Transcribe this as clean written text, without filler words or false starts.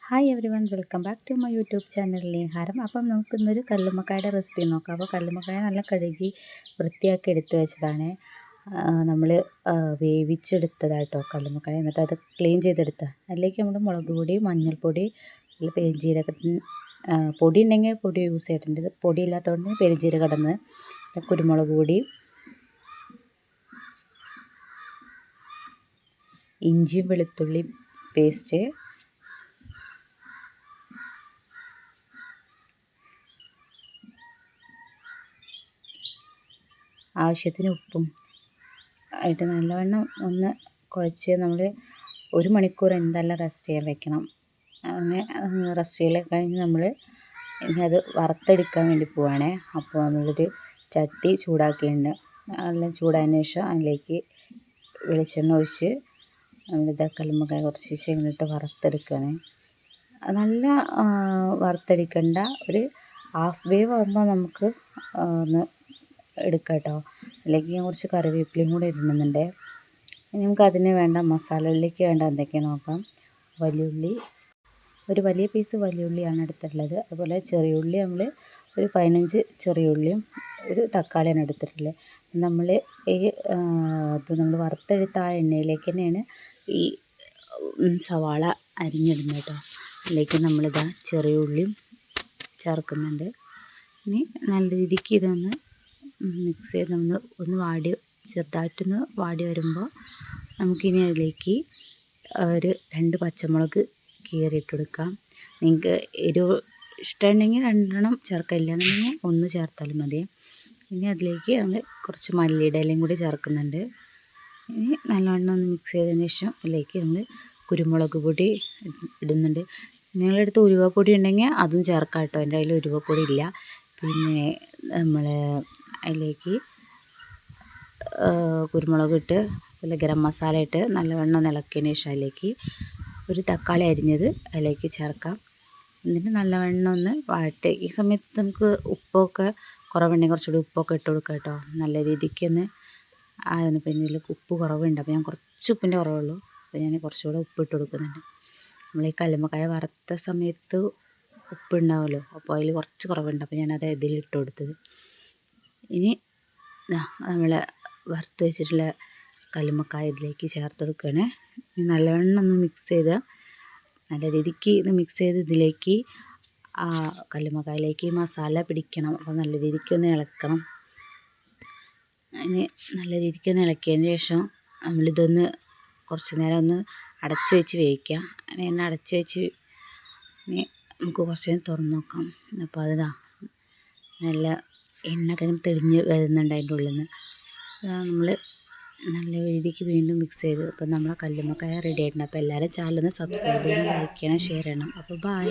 Hi everyone, welcome back to my YouTube channel ഹാരം. അപ്പം നമുക്കിന്നൊരു കല്ലുമ്മക്കായുടെ റെസിപ്പി നോക്കാം. അപ്പോൾ കല്ലുമ്മക്കായ നല്ല കഴുകി വൃത്തിയാക്കി എടുത്ത് വെച്ചതാണ്. നമ്മൾ വേവിച്ചെടുത്തതായിട്ടോ കല്ലുമ്മക്കായ. എന്നിട്ട് അത് ക്ലീൻ ചെയ്തെടുത്ത അതിലേക്ക് നമ്മൾ മുളക് പൊടി, മഞ്ഞൾപ്പൊടി, പെരുംജീരകത്തിന് പൊടി ഉണ്ടെങ്കിൽ പൊടി യൂസ് ചെയ്തിട്ടുണ്ട്. പൊടി ഇല്ലാത്തതുകൊണ്ട് പെരുംജീരകം ഇടുന്നത്, കുരുമുളക് പൊടി, ഇഞ്ചിയും വെളുത്തുള്ളി പേസ്റ്റ്, ആവശ്യത്തിന് ഉപ്പും ആയിട്ട് നല്ലവണ്ണം ഒന്ന് കുഴച്ച് നമ്മൾ 1 മണിക്കൂർ എന്തായാലും റെസ്റ്റ് ചെയ്യാൻ വെക്കണം. അങ്ങനെ റെസ്റ്റ് ചെയ്യൽ കഴിഞ്ഞ് നമ്മൾ ഇനി അത് വറുത്തെടുക്കാൻ വേണ്ടി പോവുകയാണേ. അപ്പോൾ നമ്മളൊരു ചട്ടി ചൂടാക്കിയിട്ടുണ്ട്. നല്ല ചൂടായതിന് ശേഷം അതിലേക്ക് വെളിച്ചെണ്ണ ഒഴിച്ച് നമ്മളിത് കല്ലുമ്മക്കായ കുറച്ച് ഇങ്ങോട്ട് വറുത്തെടുക്കുകയാണ്. നല്ല വറുത്തെടുക്കേണ്ട, ഒരു ഹാഫ് വേവ് ആകുമ്പോൾ നമുക്ക് ഒന്ന് എടുക്കാം കേട്ടോ. അതിലേക്ക് ഞാൻ കുറച്ച് കറിവേപ്പിലയും കൂടെ ഇടുന്നുണ്ട്. ഇനി നമുക്ക് അതിന് വേണ്ട മസാലകളിലേക്ക് വേണ്ട എന്തൊക്കെയാണ് നോക്കാം. വലിയുള്ളി, ഒരു വലിയ പീസ് വലിയുള്ളിയാണ് എടുത്തിട്ടുള്ളത്. അതുപോലെ ചെറിയുള്ളി നമ്മൾ ഒരു 15 ചെറിയുള്ളിയും ഒരു തക്കാളിയാണ് എടുത്തിട്ടുള്ളത്. നമ്മൾ അത് നമ്മൾ വറുത്തെടുത്ത ആ എണ്ണയിലേക്ക് തന്നെയാണ് ഈ സവാള അരിഞ്ഞിടുന്നത് കേട്ടോ. അതിലേക്ക് നമ്മളിതാ ചെറിയുള്ളിയും ചേർക്കുന്നുണ്ട്. ഇനി നല്ല രീതിക്ക് ഇതൊന്ന് മിക്സ് ചെയ്ത് ഒന്ന് ചെറുതായിട്ടൊന്ന് വാടി വരുമ്പോൾ നമുക്കിനി അതിലേക്ക് ഒരു 2 പച്ചമുളക് കീറിയിട്ട് കൊടുക്കാം. നിങ്ങൾക്ക് എരിവ് ഇഷ്ടമുണ്ടെങ്കിൽ 2 എണ്ണം ചേർക്കാം, ഇല്ലയെന്നുണ്ടെങ്കിൽ 1 ചേർത്താലും മതി. ഇനി അതിലേക്ക് നമ്മൾ കുറച്ച് മല്ലിയുടെ ഇലയും കൂടി ചേർക്കുന്നുണ്ട്. ഇനി നല്ലവണ്ണം ഒന്ന് മിക്സ് ചെയ്തതിന് ശേഷം അതിലേക്ക് നമ്മൾ കുരുമുളക് പൊടി ഇടുന്നുണ്ട്. നിങ്ങളുടെ അടുത്ത് ഉലുവപ്പൊടി ഉണ്ടെങ്കിൽ അതും ചേർക്കാം കേട്ടോ. എൻ്റെ കയ്യിൽ ഉലുവപ്പൊടി ഇല്ല. പിന്നെ നമ്മൾ അതിലേക്ക് കുരുമുളക് ഇട്ട്, അതുപോലെ ഗരം മസാല ഇട്ട് നല്ലവണ്ണം ഇളക്കിയതിന് ശേഷം അതിലേക്ക് ഒരു തക്കാളി അരിഞ്ഞത് അതിലേക്ക് ചേർക്കാം. എന്നിട്ട് നല്ലവണ്ണം ഒന്ന് വഴറ്റി. ഈ സമയത്ത് നമുക്ക് ഉപ്പൊക്കെ കുറവുണ്ടെങ്കിൽ കുറച്ചുകൂടി ഉപ്പൊക്കെ ഇട്ട് കൊടുക്കാം കേട്ടോ. നല്ല രീതിക്ക് ഒന്ന് ആയിരുന്നു. പിന്നെ ഇതിൽ ഉപ്പ് കുറവുണ്ട്, അപ്പോൾ ഞാൻ കുറച്ച് ഉപ്പിൻ്റെ കുറവുള്ളൂ, അപ്പോൾ ഞാൻ കുറച്ചുകൂടെ ഉപ്പ് ഇട്ട് കൊടുക്കുന്നുണ്ട്. നമ്മൾ ഈ കല്ലുമ്മക്കായ വറുത്ത സമയത്ത് ഉപ്പുണ്ടാവുമല്ലോ, അപ്പോൾ അതിൽ കുറച്ച് കുറവുണ്ട്, അപ്പോൾ ഞാനത് ഇതിലിട്ട് കൊടുത്തത്. ഇനി നമ്മൾ വറുത്ത് വെച്ചിട്ടുള്ള കല്ലുമ്മക്കായ ഇതിലേക്ക് ചേർത്ത് കൊടുക്കുകയാണ്. നല്ലവണ്ണം ഒന്ന് മിക്സ് ചെയ്ത് നല്ല രീതിക്ക് ഇത് മിക്സ് ചെയ്ത് ഇതിലേക്ക് ആ കല്ലുമ്മക്കായയിലേക്ക് മസാല പിടിക്കണം. അപ്പോൾ നല്ല രീതിക്ക് ഒന്ന് ഇളക്കണം. അതിന് നല്ല രീതിക്ക് ഒന്ന് ഇളക്കിയതിന് ശേഷം നമ്മളിതൊന്ന് കുറച്ച് നേരം ഒന്ന് അടച്ച് വെച്ച് വേവിക്കുക. അങ്ങനെ അടച്ച് വെച്ച് ഇനി നമുക്ക് കുറച്ച് നേരം തുറന്ന് നോക്കാം. അപ്പോൾ അതാ നല്ല എണ്ണയൊക്കെ തെളിഞ്ഞ് വരുന്നുണ്ട് അതിൻ്റെ ഉള്ളിൽ നിന്ന്. നമ്മൾ നല്ല രീതിക്ക് വീണ്ടും മിക്സ് ചെയ്ത്, അപ്പോൾ നമ്മളെ കല്ലുമ്മക്കായ റെഡി ആയിട്ടുണ്ട്. അപ്പോൾ എല്ലാവരും ചാനൽ ഒന്ന് സബ്സ്ക്രൈബ് ചെയ്യണം, ലൈക്ക് ചെയ്യണം, ഷെയർ ചെയ്യണം. അപ്പോൾ ബൈ.